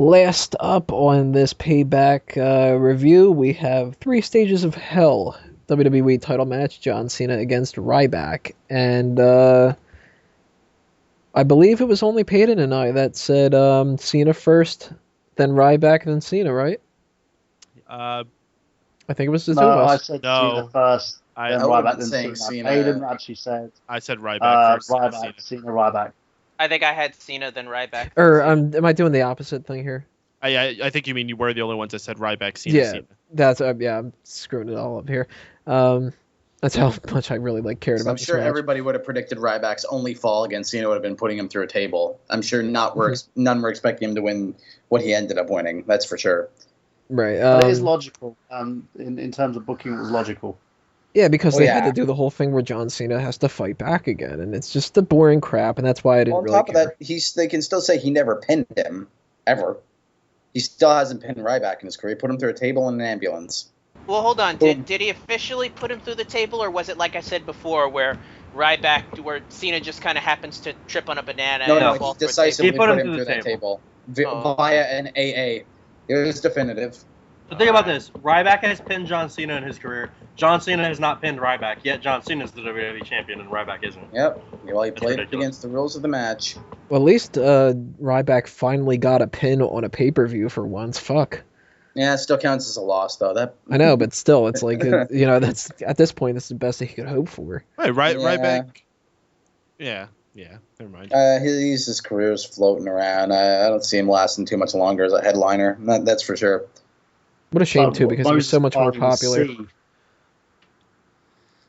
Last up on this Payback review, we have Three Stages of Hell WWE title match, John Cena against Ryback. And I believe it was only Peyton and I that said Cena first, then Ryback, then Cena, right? Uh, I think it was the two No, of I us. said No. Cena first, I then I would've Ryback, been then saying Cena. Cena. Aiden actually said I said Ryback first. then Ryback, Cena. Cena, Ryback. I think I had Cena, then Ryback. Or am I doing the opposite thing here? I think you mean you were the only ones that said Ryback, Cena, Yeah, Cena. that's yeah. I'm screwing it all up here. That's how much I really cared So about I'm this sure match. everybody would have predicted Ryback's only fall against Cena would have been putting him through a table. I'm sure none were expecting him to win what he ended up winning. That's for sure. Right. But it is logical. In terms of booking, it was logical. Yeah, because Oh, they had yeah. to do the whole thing where John Cena has to fight back again, and it's just the boring crap, and that's why I didn't On really top of care. that, they can still say he never pinned him ever. He still hasn't pinned Ryback in his career. He put him through a table in an ambulance. Well, hold on. Did he officially put him through the table, or was it like I said before, where Cena just kind of happens to trip on a banana No, and no, fall he through a decisively table? put him through the table via an AA. It was definitive. But think about this. Ryback has pinned John Cena in his career. John Cena has not pinned Ryback, yet John Cena is the WWE champion and Ryback isn't. Yep. Well, he That's played ridiculous. against the rules of the match. Well, at least Ryback finally got a pin on a pay-per-view for once. Fuck. Yeah, it still counts as a loss, though. I know, but still, it's like that's at this point, that's the best that he could hope for. Right, Yeah. Ryback. Yeah. Never mind. His career's floating around. I don't see him lasting too much longer as a headliner. That's for sure. What a shame too, because he was so much more popular.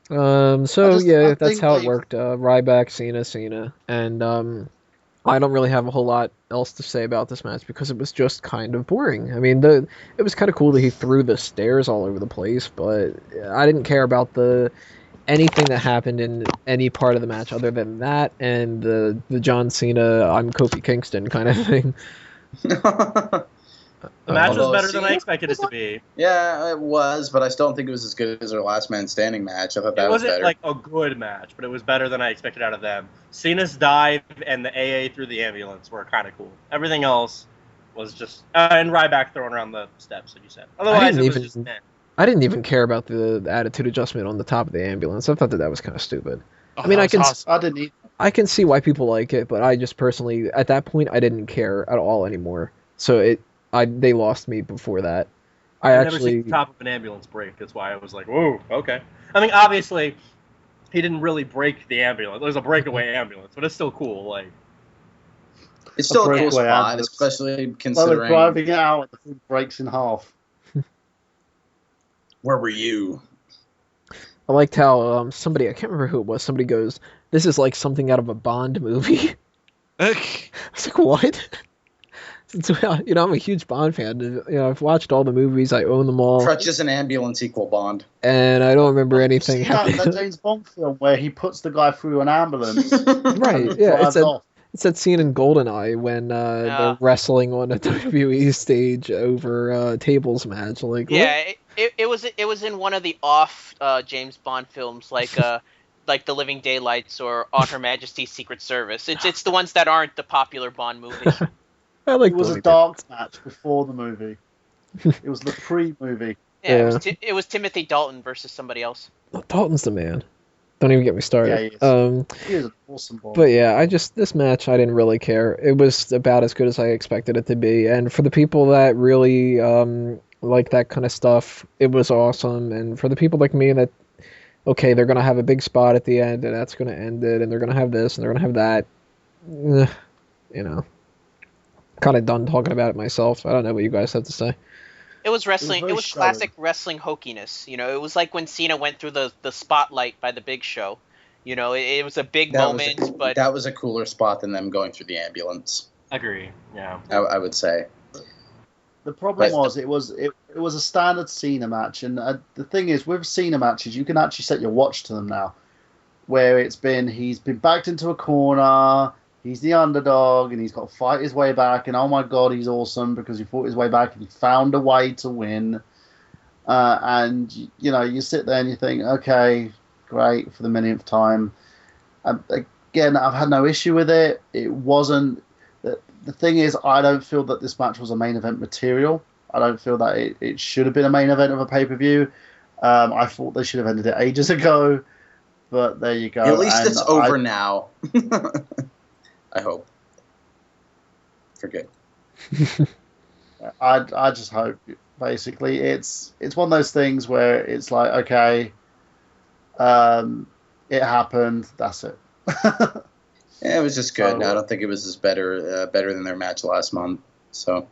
So yeah, that's how it worked. Ryback, Cena, and I don't really have a whole lot else to say about this match because it was just kind of boring. I mean, it was kind of cool that he threw the stairs all over the place, but I didn't care about anything that happened in any part of the match other than that and the John Cena I'm Kofi Kingston kind of thing. The match was Although better than I Cena expected it to be. Yeah, it was, but I still don't think it was as good as their last man standing match. I thought that It was wasn't better. like a good match, but it was better than I expected out of them. Cena's dive and the AA through the ambulance were kind of cool. Everything else was just and Ryback throwing around the steps, like you said. Otherwise, it was just I didn't even care about the attitude adjustment on the top of the ambulance. I thought that was kind of stupid. Oh, I mean, that was awesome. I didn't. I can see why people like it, but I just personally, at that point, I didn't care at all anymore. So they lost me before that. I've never seen the top of an ambulance break. That's why I was like, whoa, okay. I mean, obviously, he didn't really break the ambulance. It was a breakaway ambulance, but it's still cool. Like, It's still a cool breakaway spot, ambulance. especially Well, considering. they're driving it out, the thing breaks in half. Where were you? I liked how somebody, I can't remember who it was, somebody goes, "This is like something out of a Bond movie." I was like, what? I'm a huge Bond fan. I've watched all the movies. I own them all. Crutches and ambulance equal Bond. And I don't remember anything See happening. that James Bond film where he puts the guy through an ambulance. Right, and yeah. drives off. It's that scene in GoldenEye when they're wrestling on a WWE stage over a tables match. Like, Yeah, it was in one of the off James Bond films, like The Living Daylights or On Her Majesty's Secret Service. It's the ones that aren't the popular Bond movies. I like It was a dark match before the movie. It was the pre-movie. Yeah, it was Timothy Dalton versus somebody else. Dalton's the man. Don't even get me started. Yeah, he is an awesome Bond. But yeah, this match I didn't really care. It was about as good as I expected it to be, and for the people that really like that kind of stuff, it was awesome. And for the people like me that, okay, they're gonna have a big spot at the end, and that's gonna end it, and they're gonna have this, and they're gonna have that. Kind of done talking about it myself. I don't know what you guys have to say. It was wrestling. It was classic wrestling hokiness. It was like when Cena went through the spotlight by the Big Show. It was a big moment, but that was a cooler spot than them going through the ambulance. Agree. Yeah. I would say. The problem was it was a standard Cena match, and the thing is with Cena matches you can actually set your watch to them now, where he's been backed into a corner. He's the underdog, and he's got to fight his way back. And oh my God, he's awesome because he fought his way back and he found a way to win. And you sit there and you think, okay, great for the millionth time. Again, I've had no issue with it. It wasn't the thing is, I don't feel that this match was a main event material. I don't feel that it should have been a main event of a pay-per-view. I thought they should have ended it ages ago, but there you go. At least it's over now. I hope. For good. I just hope, basically, it's one of those things where it's like, okay, it happened, that's it. Yeah, it was just good. I don't think it was as better than their match last month. So.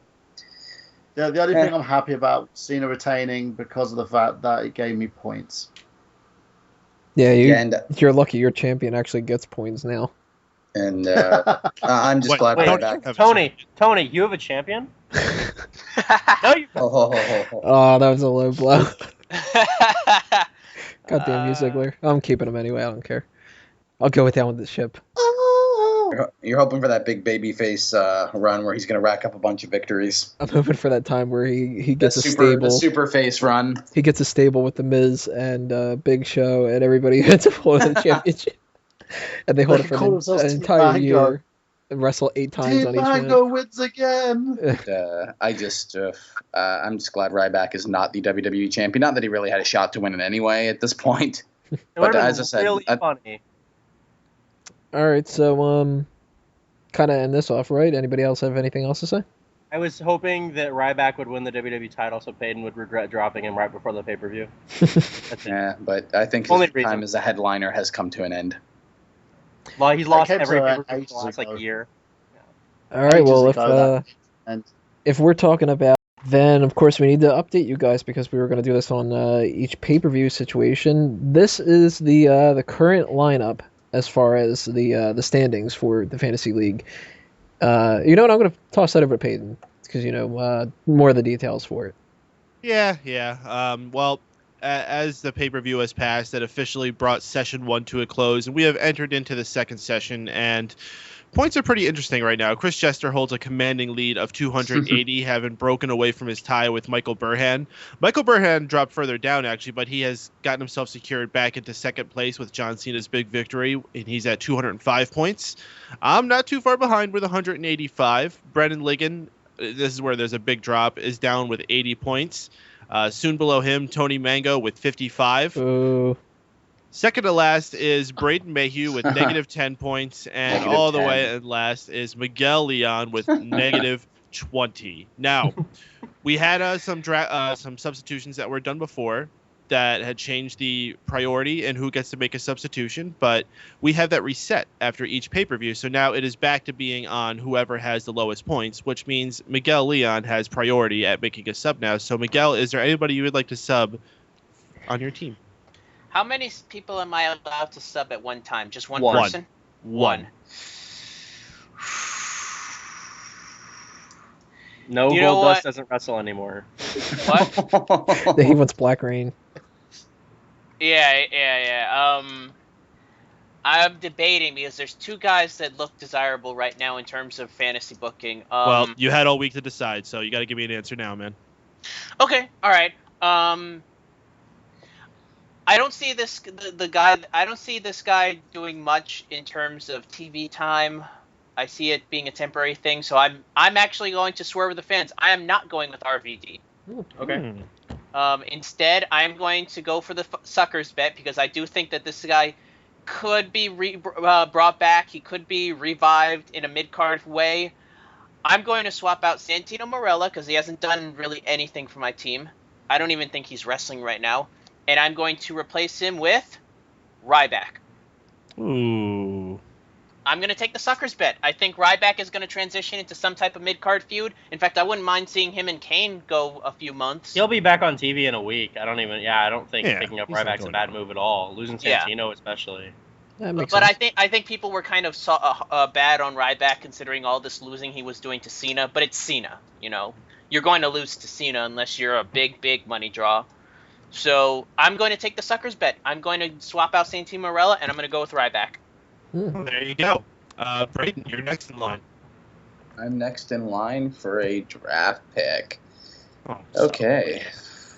Yeah, the only thing I'm happy about Cena retaining because of the fact that it gave me points. Yeah, you're lucky your champion actually gets points now. And I'm just glad Ryback. Tony, you have a champion? No, you. Oh, that was a low blow. Goddamn you, Ziggler. I'm keeping him anyway. I don't care. I'll go with that with the ship. You're hoping for that big baby face run where he's going to rack up a bunch of victories. I'm hoping for that time where he gets a stable. The super face run. He gets a stable with the Miz and Big Show and everybody gets a hold of the championship. And they hold it for an entire year and wrestle 8 times on each one. Mango wins again. I'm just glad Ryback is not the WWE champion. Not that he really had a shot to win it anyway at this point. But as I said, really funny. All right, so kind of end this off, right? Anybody else have anything else to say? I was hoping that Ryback would win the WWE title, so Peyton would regret dropping him right before the pay-per-view. Yeah, but I think his time as a headliner has come to an end. Well, he's lost every pay-per-view for the last year. Yeah. All right, well, if we're talking about, then of course we need to update you guys because we were going to do this on each pay-per-view situation. This is the current lineup as far as the standings for the Fantasy League. You know what? I'm going to toss that over to Peyton because you know more of the details for it. Yeah. Well, as the pay-per-view has passed, it officially brought session 1 to a close, and we have entered into the second session, and points are pretty interesting right now. Chris Jester holds a commanding lead of 280, having broken away from his tie with Michael Burhan. Michael Burhan dropped further down, actually, but he has gotten himself secured back into second place with John Cena's big victory, and he's at 205 points. I'm not too far behind with 185. Brendan Ligon, this is where there's a big drop, is down with 80 points. Soon below him, Tony Mango with 55. Ooh. Second to last is Braden Mayhew with negative 10 points, and all the way at last is Miguel Leon with negative 20. Now, we had some substitutions that were done before that had changed the priority and who gets to make a substitution, but we have that reset after each pay-per-view, so now it is back to being on whoever has the lowest points, which means Miguel Leon has priority at making a sub now. So, Miguel, is there anybody you would like to sub on your team? How many people am I allowed to sub at one time? Just one person? One. No, Goldust doesn't wrestle anymore. What? He wants Black Rain. Yeah. I'm debating because there's 2 guys that look desirable right now in terms of fantasy booking. Well, you had all week to decide, so you got to give me an answer now, man. Okay, all right. I don't see this guy doing much in terms of TV time. I see it being a temporary thing, so I'm actually going to swerve with the fans. I am not going with RVD. Okay. Instead, I'm going to go for the suckers bet because I do think that this guy could be brought back. He could be revived in a mid-card way. I'm going to swap out Santino Marella because he hasn't done really anything for my team. I don't even think he's wrestling right now. And I'm going to replace him with Ryback. Ooh. I'm going to take the suckers bet. I think Ryback is going to transition into some type of mid-card feud. In fact, I wouldn't mind seeing him and Kane go a few months. He'll be back on TV in a week. I don't think picking up Ryback's a bad move at all. Losing Santino especially. But I think people were kind of bad on Ryback considering all this losing he was doing to Cena. But it's Cena, you know. You're going to lose to Cena unless you're a big money draw. So I'm going to take the suckers bet. I'm going to swap out Santino Marella, and I'm going to go with Ryback. There you go. Braden, you're next in line. I'm next in line for a draft pick. Oh, okay.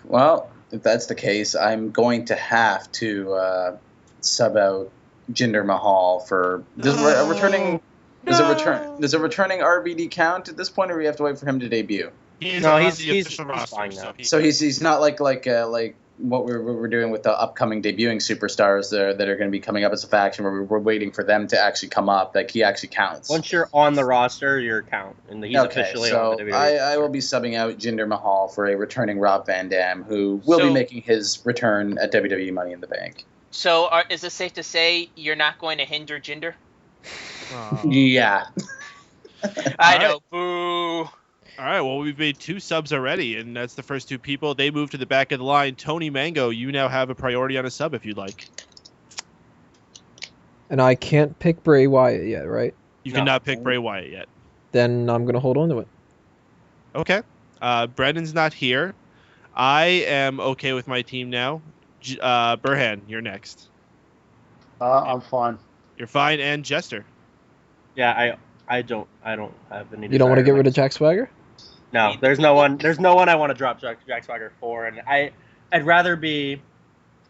Well, if that's the case, I'm going to have to sub out Jinder Mahal for a returning Does a returning RVD count at this point, or do we have to wait for him to debut? He's fine now. So he's not like what we're doing with the upcoming debuting superstars that are going to be coming up as a faction, where we're waiting for them to actually come up. Like, he actually counts. Once you're on the roster, you're count, and he's officially on the WWE. I will be subbing out Jinder Mahal for a returning Rob Van Dam, who will be making his return at WWE Money in the Bank. So is it safe to say you're not going to hinder Jinder? Yeah. I know. Boo. All right, well, we've made 2 subs already, and that's the first 2 people. They move to the back of the line. Tony Mango, you now have a priority on a sub if you'd like. And I can't pick Bray Wyatt yet, right? You cannot pick Bray Wyatt yet. Then I'm going to hold on to it. Okay. Brendan's not here. I am okay with my team now. Burhan, you're next. I'm fine. You're fine, and Jester. Yeah, I don't have any. You don't want to get rid of Jack Swagger? No, there's no one I want to drop Jack Swagger for, and I'd rather be.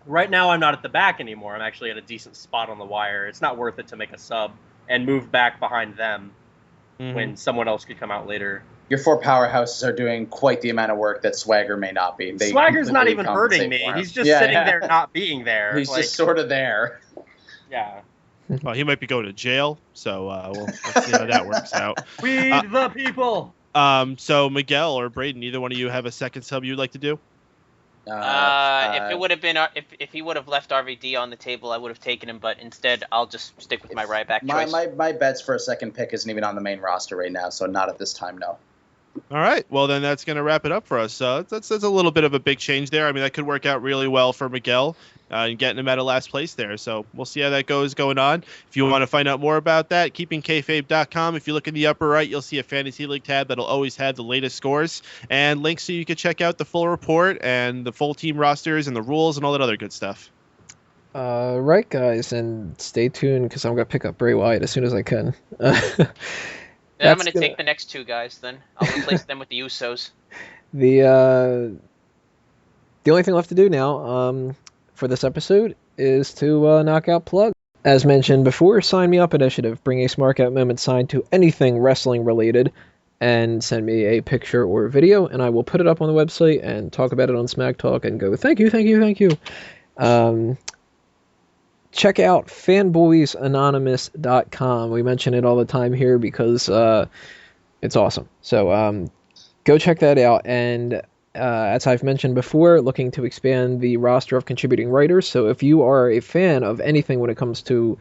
Right now, I'm not at the back anymore. I'm actually at a decent spot on the wire. It's not worth it to make a sub and move back behind them when someone else could come out later. Your 4 powerhouses are doing quite the amount of work that Swagger may not be. Swagger's not even hurting me. He's just sitting there not being there. He's just sort of there. Yeah. Well, he might be going to jail, so we'll see how that works out. We the people! So, Miguel or Braden, either one of you have a second sub you'd like to do? If it would have been if he would have left RVD on the table, I would have taken him. But instead, I'll just stick with my Ryback choice. My bets for a second pick isn't even on the main roster right now, so not at this time, no. All right. Well, then that's going to wrap it up for us. That's a little bit of a big change there. I mean, that could work out really well for Miguel and getting him out of last place there. So we'll see how that goes going on. If you want to find out more about that, keepingkayfabe.com. If you look in the upper right, you'll see a Fantasy League tab that'll always have the latest scores and links so you can check out the full report and the full team rosters and the rules and all that other good stuff. Right, guys, and stay tuned because I'm going to pick up Bray Wyatt as soon as I can. I'm going to take the next 2 guys, then. I'll replace them with the Usos. The only thing left to do now for this episode is to knock out plug. As mentioned before, Sign Me Up initiative. Bring a Smark Out moment signed to anything wrestling related and send me a picture or video, and I will put it up on the website and talk about it on Smack Talk and go, thank you. Check out fanboysanonymous.com. We mention it all the time here because it's awesome. So go check that out. And as I've mentioned before, looking to expand the roster of contributing writers. So if you are a fan of anything when it comes to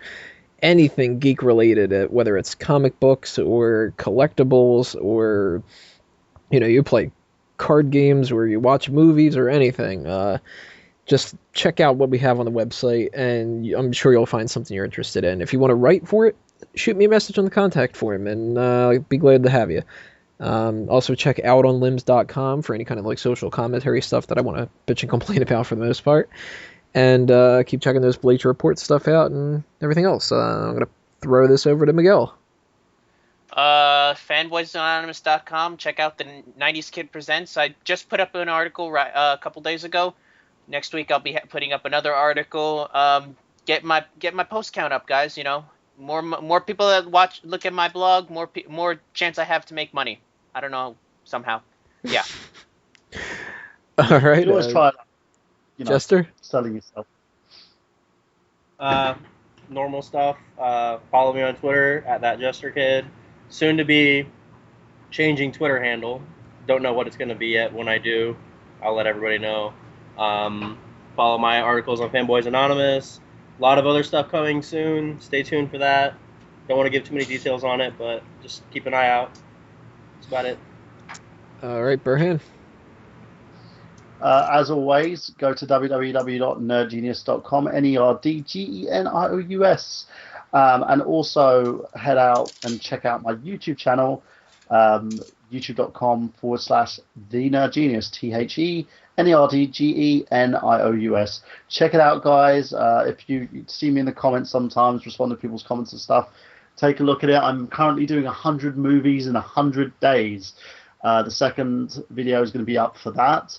anything geek related, whether it's comic books or collectibles or, you play card games or you watch movies or anything, just check out what we have on the website, and I'm sure you'll find something you're interested in. If you want to write for it, shoot me a message on the contact form, and I'd be glad to have you. Also, check outonlimbs.com for any kind of social commentary stuff that I want to bitch and complain about for the most part. And keep checking those Bleacher Report stuff out and everything else. I'm going to throw this over to Miguel. Fanboysanonymous.com. Check out the 90s Kid Presents. I just put up an article a couple days ago. Next week I'll be putting up another article. Get my post count up, guys. More people that look at my blog, more chance I have to make money. I don't know, somehow. Yeah. All right. You always try, Jester, selling yourself. Normal stuff. Follow me on Twitter at @thatjesterkid. Soon to be changing Twitter handle. Don't know what it's going to be yet. When I do, I'll let everybody know. Follow my articles on Fanboys Anonymous. A lot of other stuff coming soon. Stay tuned for that. Don't want to give too many details on it, but just keep an eye out. That's about it. All right, Burhan. As always, go to www.nerdgenius.com, NERDGENIOUS. And also head out and check out my YouTube channel, youtube.com/TheNerdGenius, TheNerdGenious. Check it out, guys. If you see me in the comments sometimes, respond to people's comments and stuff, take a look at it. I'm currently doing 100 movies in 100 days. The second video is going to be up for that,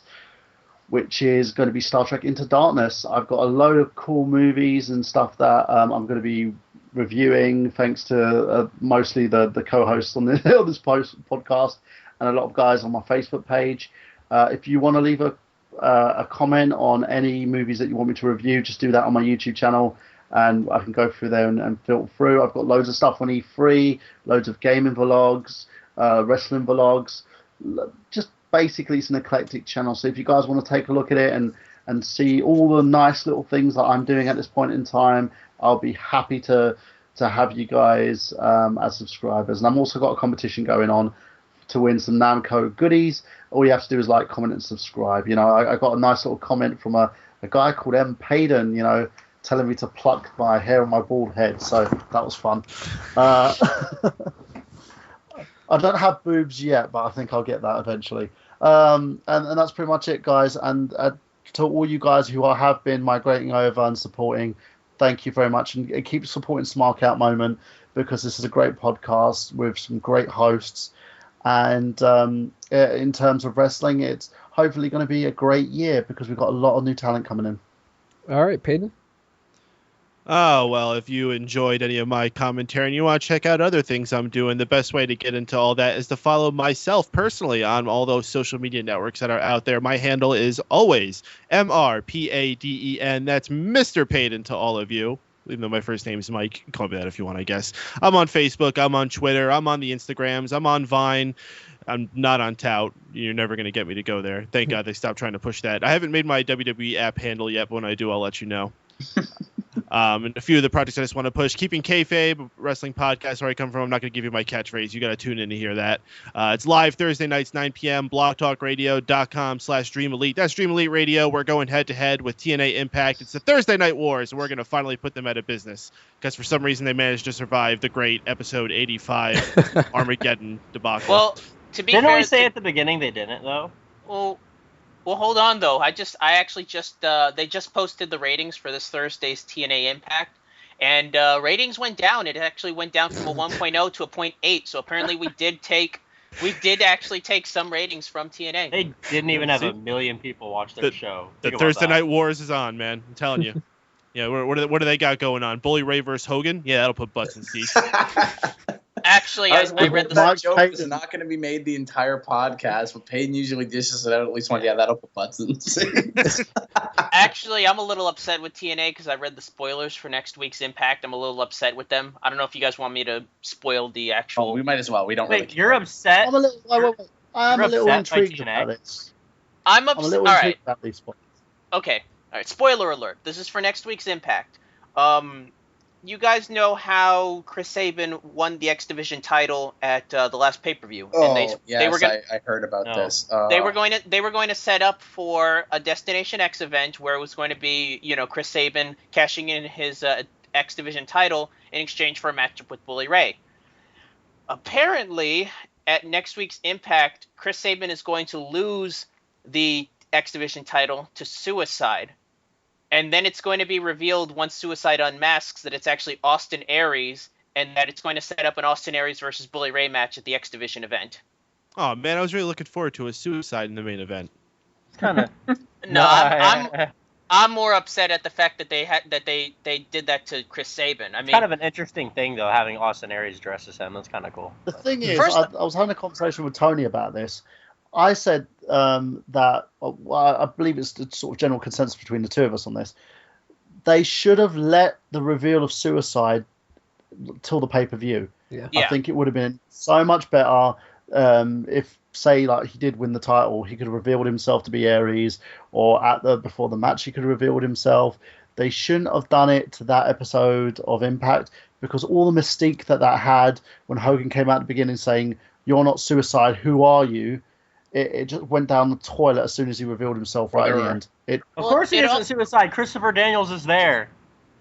which is going to be Star Trek Into Darkness. I've got a load of cool movies and stuff that I'm going to be reviewing. Thanks to mostly the co-hosts on this podcast and a lot of guys on my Facebook page. If you want to leave a comment on any movies that you want me to review, just do that on my YouTube channel, and I can go through there and filter through. I've got loads of stuff on E3, loads of gaming vlogs, wrestling vlogs. Just basically, it's an eclectic channel. So if you guys want to take a look at it and see all the nice little things that I'm doing at this point in time, I'll be happy to have you guys as subscribers. And I've also got a competition going on to win some Namco goodies. All you have to do is like, comment, and subscribe. You know, I got a nice little comment from a guy called M. Payden, you know, telling me to pluck my hair on my bald head. So that was fun. I don't have boobs yet, but I think I'll get that eventually. And that's pretty much it, guys. And to all you guys who have been migrating over and supporting, thank you very much. And keep supporting Smark Out Moment, because this is a great podcast with some great hosts. And in terms of wrestling, it's hopefully going to be a great year because we've got a lot of new talent coming in. All right, Peyton. Oh, well, if you enjoyed any of my commentary and you want to check out other things I'm doing, the best way to get into all that is to follow myself personally on all those social media networks that are out there. My handle is always MRPADEN. That's Mr. Payton to all of you. Even though my first name is Mike, you can call me that if you want, I guess. I'm on Facebook. I'm on Twitter. I'm on the Instagrams. I'm on Vine. I'm not on Tout. You're never going to get me to go there. Thank God they stopped trying to push that. I haven't made my WWE app handle yet, but when I do, I'll let you know. And a few of the projects I just want to push. Keeping Kayfabe, wrestling podcast where I come from. I'm not going to give you my catchphrase. You got to tune in to hear that. It's live Thursday nights, 9 p.m. blogtalkradio.com/Dream Elite. That's Dream Elite Radio. We're going head-to-head with TNA Impact. It's the Thursday Night Wars, and we're going to finally put them out of business because for some reason they managed to survive the great episode 85 Armageddon debacle. Well, to be didn't fair, we say at the beginning they didn't, though? Well, hold on though. They just posted the ratings for this Thursday's TNA Impact, and ratings went down. It actually went down from a 1.0 to a 0.8. So apparently we did actually take some ratings from TNA. They didn't even have 1 million people watch their show. The Thursday Night Wars is on, man. I'm telling you. Yeah, what do they got going on? Bully Ray versus Hogan? Yeah, that'll put butts in seats. Actually, I read the that joke is not going to be made the entire podcast, but Peyton usually dishes it out at least one. Yeah, that'll put butts in seats. Actually, I'm a little upset with TNA because I read the spoilers for next week's Impact. I'm a little upset with them. I don't know if you guys want me to spoil the actual. Oh, we might as well. We don't really care. You're upset? I'm a little intrigued about it. I'm upset. I'm a little intrigued about these spoilers. Okay. All right. Spoiler alert. This is for next week's Impact. You guys know how Chris Sabin won the X Division title at the last pay-per-view. I heard about this. They were going to set up for a Destination X event where it was going to be, Chris Sabin cashing in his X Division title in exchange for a matchup with Bully Ray. Apparently, at next week's Impact, Chris Sabin is going to lose the X Division title to Suicide. And then it's going to be revealed once Suicide unmasks that it's actually Austin Aries, and that it's going to set up an Austin Aries versus Bully Ray match at the X Division event. Oh man, I was really looking forward to a Suicide in the main event. It's kind of I'm more upset at the fact that they did that to Chris Sabin. I mean, kind of an interesting thing though, having Austin Aries dress as him. That's kind of cool. The thing is, I was having a conversation with Tony about this. I said that I believe it's the sort of general consensus between the two of us on this. They should have let the reveal of Suicide till the pay-per-view. Yeah. I think it would have been so much better if, say, like he did win the title, he could have revealed himself to be Aries, or before the match he could have revealed himself. They shouldn't have done it to that episode of Impact because all the mystique that had when Hogan came out at the beginning saying, "You're not Suicide, who are you?" It just went down the toilet as soon as he revealed himself right at the end. Of course he isn't Suicide. Christopher Daniels is there.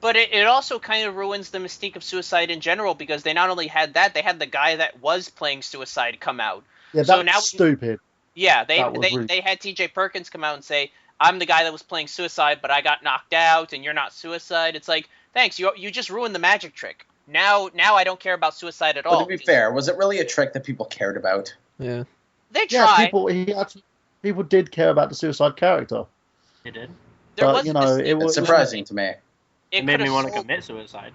But it also kind of ruins the mystique of Suicide in general because they not only had that, they had the guy that was playing Suicide come out. Yeah, that's stupid. Yeah, they had TJ Perkins come out and say, "I'm the guy that was playing Suicide, but I got knocked out, and you're not Suicide." It's like, thanks, you just ruined the magic trick. Now I don't care about Suicide at all. But to be fair, was it really a trick that people cared about? Yeah. They tried. Yeah, people did care about the Suicide character. They did. But, it was surprising to me. It made me want to commit suicide.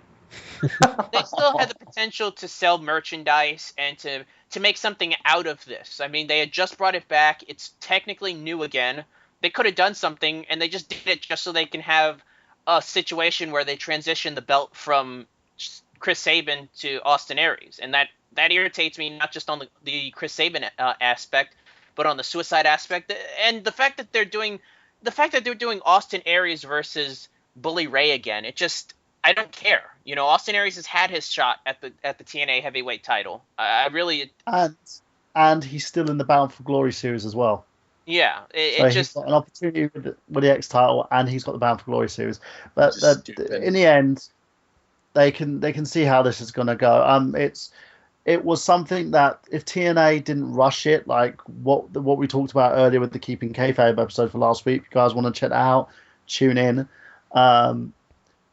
They still had the potential to sell merchandise and to make something out of this. I mean, they had just brought it back. It's technically new again. They could have done something, and they just did it just so they can have a situation where they transition the belt from Chris Sabin to Austin Aries, and that irritates me, not just on the Chris Sabin aspect, but on the Suicide aspect, and the fact that they're doing Austin Aries versus Bully Ray again. I don't care. You know, Austin Aries has had his shot at the TNA heavyweight title. I really and he's still in the Bound for Glory series as well. Yeah, he's got an opportunity with the X title, and he's got the Bound for Glory series. But in the end, they can see how this is going to go. It was something that if TNA didn't rush it, like what we talked about earlier with the Keeping Kayfabe episode for last week, if you guys want to check that out, tune in.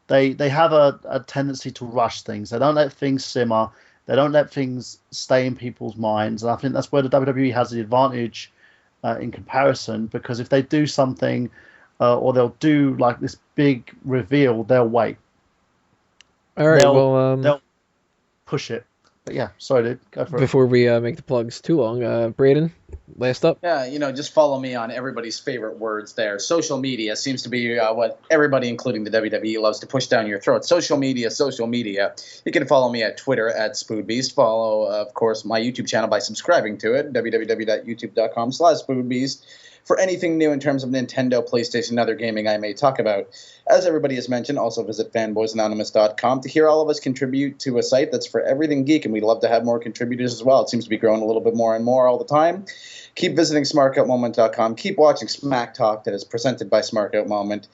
They have a tendency to rush things. They don't let things simmer. They don't let things stay in people's minds. And I think that's where the WWE has the advantage in comparison, because if they do something or they'll do like this big reveal, they'll wait. All right, they'll push it. But yeah, sorry, dude. Go for it. Before we make the plugs too long, Braden, last up. Yeah, just follow me on everybody's favorite words there. Social media seems to be what everybody, including the WWE, loves to push down your throat. Social media. You can follow me at Twitter at SpoodBeast. Follow, of course, my YouTube channel by subscribing to it, www.youtube.com/SpoodBeast. For anything new in terms of Nintendo, PlayStation, and other gaming I may talk about. As everybody has mentioned, also visit fanboysanonymous.com to hear all of us contribute to a site that's for everything geek, and we'd love to have more contributors as well. It seems to be growing a little bit more and more all the time. Keep visiting smarkoutmoment.com. Keep watching Smack Talk that is presented by Smark Out Moment,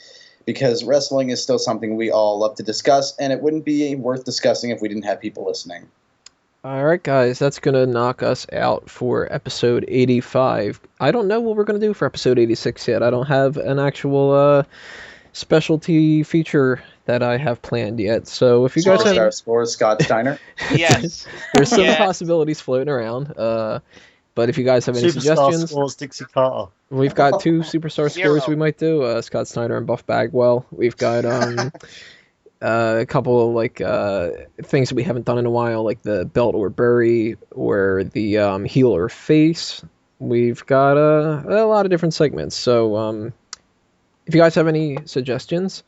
because wrestling is still something we all love to discuss, and it wouldn't be worth discussing if we didn't have people listening. All right, guys, that's going to knock us out for episode 85. I don't know what we're going to do for episode 86 yet. I don't have an actual specialty feature that I have planned yet. So if you guys have... Our scores, Scott Steiner. Yes. There's some possibilities floating around. But if you guys have any suggestions... Scores, Dixie Carter. We've got 2 superstar scores we might do, Scott Steiner and Buff Bagwell. We've got... a couple of things that we haven't done in a while, like the belt or bury, or the heel or face. We've got a lot of different segments. So if you guys have any suggestions,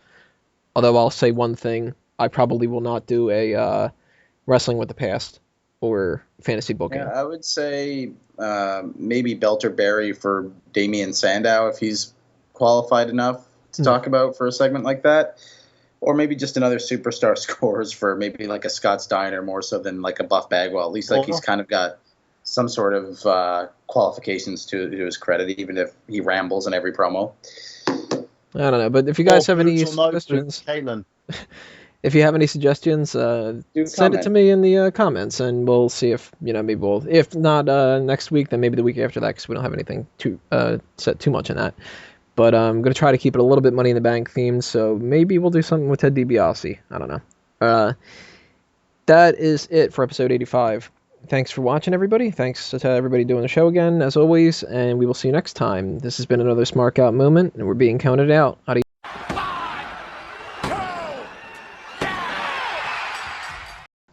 although I'll say one thing, I probably will not do a Wrestling with the Past or fantasy booking. Yeah, I would say maybe belt or bury for Damian Sandow if he's qualified enough to talk about for a segment like that. Or maybe just another superstar scores for maybe like a Scott Steiner more so than like a Buff Bagwell. At least he's kind of got some sort of qualifications to his credit, even if he rambles in every promo. I don't know, but if you guys have any suggestions, if you have any suggestions, send it to me in the comments, and we'll see if maybe we'll. If not next week, then maybe the week after that, because we don't have anything set too much in that. But I'm going to try to keep it a little bit Money in the Bank themed, so maybe we'll do something with Ted DiBiase. I don't know. That is it for episode 85. Thanks for watching, everybody. Thanks to everybody doing the show again, as always, and we will see you next time. This has been another Smark Out moment, and we're being counted out. Adios.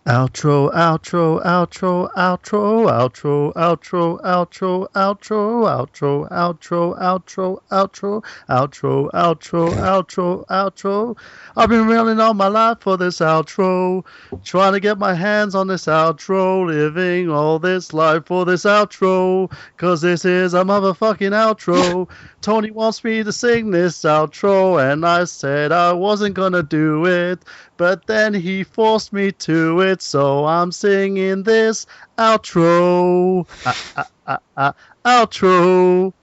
Outro, outro, outro, outro, outro, outro, outro, outro, outro, outro, outro, outro, outro, outro, outro, outro. I've been railing all my life for this outro, trying to get my hands on this outro, living all this life for this outro, cause this is a motherfucking outro. Tony wants me to sing this outro, and I said I wasn't gonna do it, but then he forced me to it, so I'm singing this outro. Outro.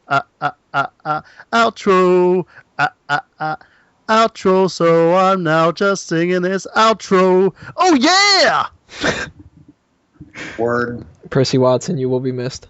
Outro. Outro. So I'm now just singing this outro. Oh yeah! Word. Percy Watson, you will be missed.